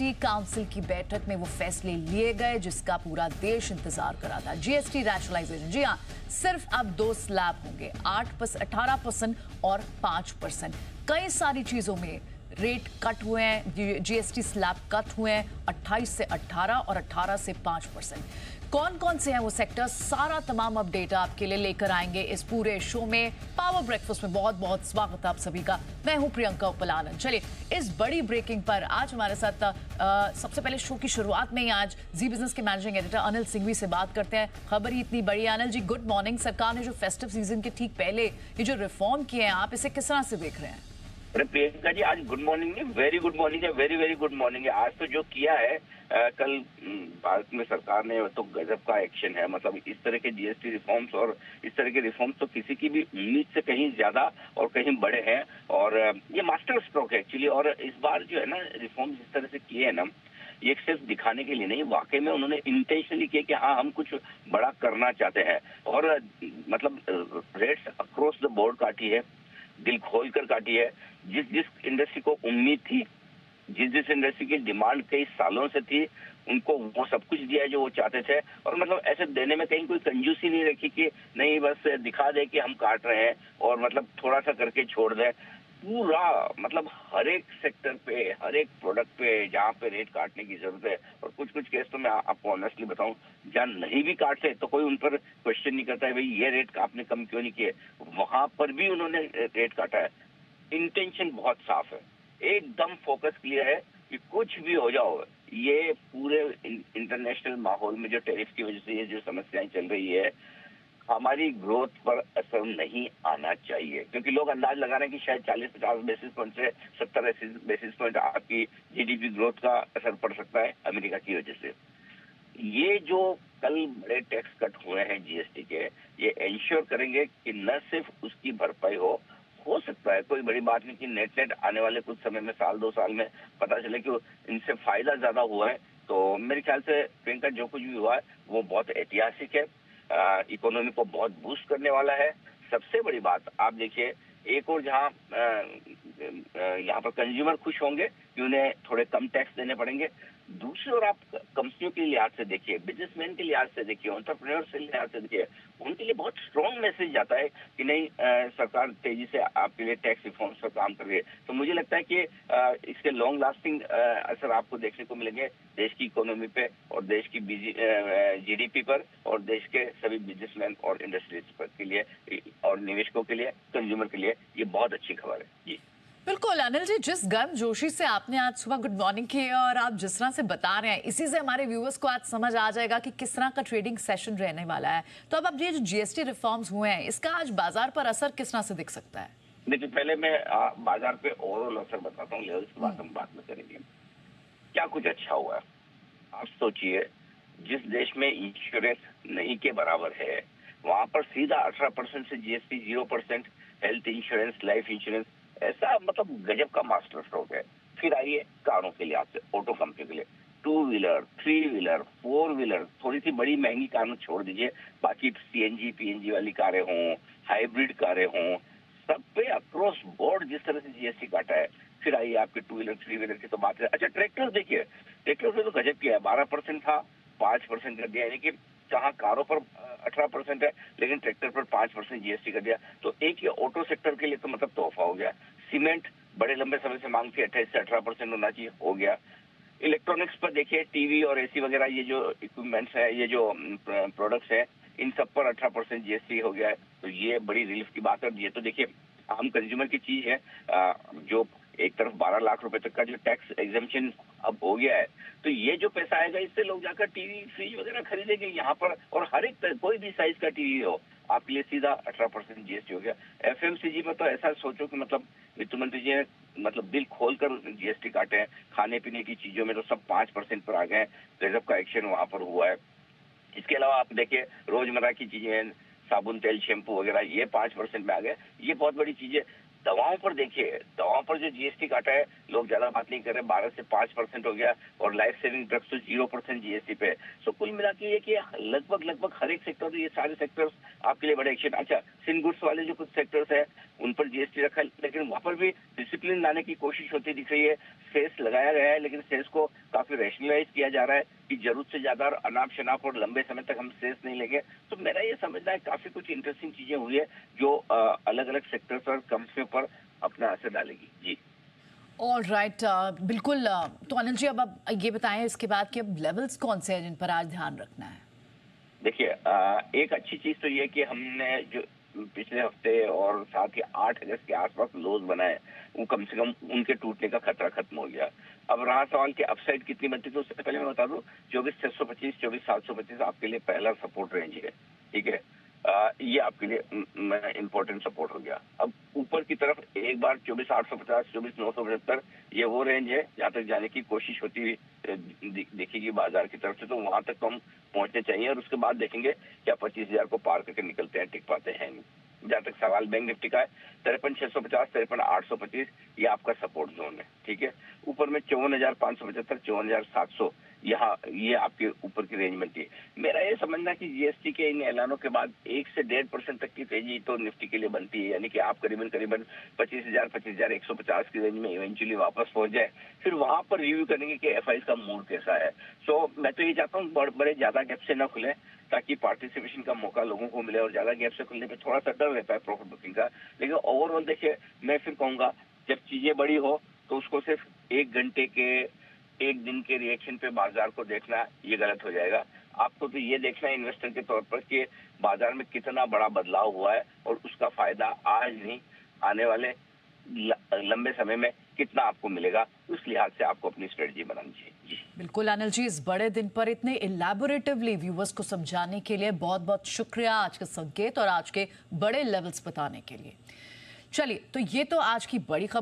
GST council की बैठक में वो फैसले लिए गए जिसका पूरा देश इंतजार कर रहा था। जीएसटी रैशनलाइजेशन, जी हाँ, सिर्फ अब 2 स्लैब होंगे, 18% और 5%। कई सारी चीजों में रेट कट हुए हैं, जीएसटी स्लैब कट हुए हैं 28 से 18 और 18 से 5%। कौन कौन से हैं वो सेक्टर्स, सारा तमाम अपडेट आपके लिए लेकर आएंगे इस पूरे शो में। पावर ब्रेकफास्ट में बहुत बहुत स्वागत है आप सभी का। मैं हूं प्रियंका उपलानंद। चलिए, इस बड़ी ब्रेकिंग पर आज हमारे साथ सबसे पहले शो की शुरुआत में ही आज जी बिजनेस के मैनेजिंग एडिटर अनिल सिंघवी से बात करते हैं। खबर ही इतनी बड़ी है। Anil ji, good morning. सरकार ने जो फेस्टिव सीजन के ठीक पहले ये जो रिफॉर्म किए हैं, आप इसे किस तरह से देख रहे हैं? अरे प्रियंका जी, आज गुड मॉर्निंग नहीं, वेरी गुड मॉर्निंग है, वेरी वेरी गुड मॉर्निंग है। आज तो जो किया है कल भारत में सरकार ने, तो गजब का एक्शन है। मतलब इस तरह के जीएसटी रिफॉर्म्स और इस तरह के रिफॉर्म्स तो किसी की भी उम्मीद से कहीं ज्यादा और कहीं बड़े हैं। और ये मास्टर स्ट्रोक है एक्चुअली। और इस बार जो है ना रिफॉर्म्स इस तरह से किए हैं ना, ये सिर्फ दिखाने के लिए नहीं, वाकई में उन्होंने इंटेंशनली किया कि हाँ, हम कुछ बड़ा करना चाहते हैं। और मतलब रेट्स अक्रॉस द बोर्ड काटी है, दिल खोल कर काटी है। जिस जिस इंडस्ट्री को उम्मीद थी, जिस इंडस्ट्री की डिमांड कई सालों से थी, उनको वो सब कुछ दिया है जो वो चाहते थे। और मतलब ऐसे देने में कहीं कोई कंजूसी नहीं रखी कि नहीं बस दिखा दे कि हम काट रहे हैं और मतलब थोड़ा सा करके छोड़ दे। पूरा मतलब हर एक सेक्टर पे, हर एक प्रोडक्ट पे जहाँ पे रेट काटने की जरूरत है। और कुछ कुछ केस तो मैं आपको ऑनेस्टली बताऊं, जहाँ नहीं भी काटते तो कोई उन पर क्वेश्चन नहीं करता है, भाई ये रेट आपने कम क्यों नहीं किए। वहां पर भी उन्होंने रेट काटा है। इंटेंशन बहुत साफ है, एकदम फोकस क्लियर है कि कुछ भी हो जाओ, ये पूरे इंटरनेशनल माहौल में जो टैरिफ की वजह से ये जो समस्याएं चल रही है, हमारी ग्रोथ पर असर नहीं आना चाहिए। क्योंकि लोग अंदाज लगा रहे हैं कि शायद 40-50 बेसिस पॉइंट से 70 बेसिस पॉइंट आपकी जीडीपी ग्रोथ का असर पड़ सकता है अमेरिका की वजह से। ये जो कल बड़े टैक्स कट हुए हैं जीएसटी के, ये इंश्योर करेंगे कि न सिर्फ उसकी भरपाई हो सकता है कोई बड़ी बात नहीं कि नेट आने वाले कुछ समय में, साल 2 साल में पता चले कि इनसे फायदा ज्यादा हुआ है। तो मेरे ख्याल से प्रियंका, जो कुछ भी हुआ है वो बहुत ऐतिहासिक है, इकोनॉमी को बहुत बूस्ट करने वाला है। सबसे बड़ी बात आप देखिए, एक और जहां यहाँ पर कंज्यूमर खुश होंगे कि उन्हें थोड़े कम टैक्स देने पड़ेंगे, दूसरी ओर आप कंपनियों के लिहाज से देखिए, बिजनेसमैन के लिहाज से देखिए, एंटरप्रेन्योर के लिहाज से देखिए, उनके लिए बहुत स्ट्रॉन्ग मैसेज जाता है कि नहीं, सरकार तेजी से आपके लिए टैक्स रिफॉर्म्स पर काम कर रही है। तो मुझे लगता है कि इसके लॉन्ग लास्टिंग असर आपको देखने को मिलेंगे देश की इकोनॉमी पे और देश की जीडीपी पर और देश के सभी बिजनेसमैन और इंडस्ट्रीज पर के लिए और निवेशकों के लिए, कंज्यूमर के लिए ये बहुत अच्छी खबर है जी। बिल्कुल अनिल जी, जिस गर्म जोशी से आपने आज सुबह गुड मॉर्निंग की है और आप जिस तरह से बता रहे हैं, इसी से हमारे व्यूअर्स को आज समझ आ जाएगा कि किस तरह का ट्रेडिंग सेशन रहने वाला है। तो अब ये जो जीएसटी रिफॉर्म्स हुए हैं, इसका आज बाजार पर असर किस तरह से दिख सकता है? देखिए, पहले मैं बाजार पे ओवरऑल असर बताता हूँ, लेवल्स की बात हम बाद में करेंगे। क्या कुछ अच्छा हुआ है आप सोचिए, जिस देश में इंश्योरेंस नहीं के बराबर है, वहां पर सीधा 18% से GST 0%, health insurance, life insurance, ऐसा मतलब गजब का मास्टर स्ट्रोक है। फिर आइए कारों के लिहाज से, ऑटो कंपनी के लिए, 2 व्हीलर, 3 व्हीलर, 4 व्हीलर, थोड़ी सी बड़ी महंगी कार छोड़ दीजिए, बाकी सीएनजी पीएनजी वाली कारें हों, हाइब्रिड कारें हों, सब पे अक्रॉस बोर्ड जिस तरह से जीएसटी काटा है। फिर आइए आपके 2 व्हीलर 3 व्हीलर की तो बात है। अच्छा, ट्रैक्टर देखिए, ट्रैक्टर पे तो गजब किया है, 12% था 5% कर दिया, यानी कि जहां कारों पर 18% है लेकिन ट्रैक्टर पर 5% जीएसटी कर दिया। तो एक ये ऑटो सेक्टर के लिए तो मतलब तोहफा हो गया। सीमेंट बड़े लंबे समय से मांग थी, 28 से 18% होना चाहिए, हो गया। इलेक्ट्रॉनिक्स पर देखिए, टीवी और एसी वगैरह, ये जो इक्विपमेंट्स है, ये जो प्रोडक्ट्स है, इन सब पर 18% जीएसटी हो गया है। तो ये बड़ी रिलीफ की बात है। ये तो देखिए आम कंज्यूमर की चीज है, जो एक तरफ 12 लाख रुपए तक का जो टैक्स एग्जेम्पशन अब हो गया है, तो ये जो पैसा आएगा इससे लोग जाकर टीवी फ्रिज वगैरह खरीदेंगे यहाँ पर। और हर एक कोई भी साइज का टीवी हो, आपके लिए सीधा 18% जीएसटी हो गया। एफएमसीजी में तो ऐसा सोचो कि मतलब वित्त मंत्री जी ने मतलब दिल खोलकर जीएसटी काटे हैं। खाने पीने की चीजों में तो सब 5% पर आ गए, गजब का एक्शन वहां पर हुआ है। इसके अलावा आप देखिए, रोजमर्रा की चीजें, साबुन, तेल, शैम्पू वगैरह, ये 5% में आ गए, ये बहुत बड़ी चीज है। दवाओं पर देखिए, दवाओं पर जो जीएसटी काटा है, लोग ज्यादा बात नहीं कर रहे, 12 से 5% हो गया। और लाइफ सेविंग ड्रग्स तो 0% जीएसटी पे। सो कुल मिला के ये कि लगभग हर एक सेक्टर, ये सारे सेक्टर्स आपके लिए बड़े एक्शन। अच्छा, सिन गुड्स वाले जो कुछ सेक्टर्स है उन पर जीएसटी रखा है, लेकिन वहां पर भी डिसिप्लिन लाने की कोशिश होती दिख रही है। सेस लगाया गया है, लेकिन सेस को काफी रैशनलाइज किया जा रहा है कि जरूरत से ज्यादा और अनाप शनाप और लंबे समय तक हम सेस नहीं लेंगे। तो मेरा ये समझना है काफी कुछ इंटरेस्टिंग चीजें हुई है जो अलग अलग सेक्टर्स और कंपनियों पर अपना असर डालेगी। जी ऑल राइट, बिल्कुल। तो अनिल जी, अब आप ये बताएं इसके बाद कि अब लेवल्स कौन से हैं जिन पर आज ध्यान रखना है? देखिए, एक अच्छी चीज तो ये कि हमने जो पिछले हफ्ते और साथ ही 8 अगस्त के आसपास लोज बनाए, वो कम से कम उनके टूटने का खतरा खत्म हो गया। अब रहा सवाल कि अपसाइड कितनी बनती है, तो उससे पहले मैं बता दूं 24,625 24,725 आपके लिए पहला सपोर्ट रेंज है। ठीक है, ये आपके लिए इम्पोर्टेंट सपोर्ट हो गया। अब ऊपर की तरफ एक बार 24,850 24,975 ये वो रेंज है जहां तक जाने की कोशिश होती हुई दिखेगी बाजार की तरफ से, तो वहां तक तो हम पहुंचने चाहिए और उसके बाद देखेंगे क्या 25,000 को पार करके निकलते हैं, टिक पाते हैं नहीं। जहां तक सवाल बैंक निफ्टी का है, 53,650 53,825 ये आपका सपोर्ट जोन है। ठीक है, ऊपर में 54,575 54,700 यहाँ ये आपके ऊपर की रेंज बनती है। मेरा ये समझना कि जीएसटी के इन ऐलानों के बाद 1 से 1.5% तक की तेजी तो निफ्टी के लिए बनती है, यानी कि आप करीबन 25,150 की रेंज में इवेंचुअली वापस पहुंच जाए। फिर वहां पर रिव्यू करेंगे कि एफआईज का मूड कैसा है। सो मैं तो ये चाहता हूँ बड़े ज्यादा गैप से न खुले, ताकि पार्टिसिपेशन का मौका लोगों को मिले, और ज्यादा गैप से खुलने पे थोड़ा सा डर रहता है प्रॉफिट बुकिंग का। लेकिन ओवरऑल देखिए, मैं फिर कहूंगा जब चीजें बड़ी हो तो उसको सिर्फ एक दिन के रिएक्शन पे बाजार को देखना ये गलत हो जाएगा। आपको तो ये देखना है इन्वेस्टर के तौर पर कि बाजार में कितना बड़ा बदलाव हुआ है और उसका फायदा आज नहीं, आने वाले लंबे समय में कितना आपको मिलेगा, उस लिहाज से आपको अपनी स्ट्रेटजी बनानी चाहिए। जी बिल्कुल अनिल जी, इस बड़े दिन पर इतने इलैबोरेटिवली व्यूअर्स को समझाने के लिए बहुत बहुत शुक्रिया, आज के संकेत और आज के बड़े लेवल्स बताने के लिए। चलिए, तो ये तो आज की बड़ी खबर।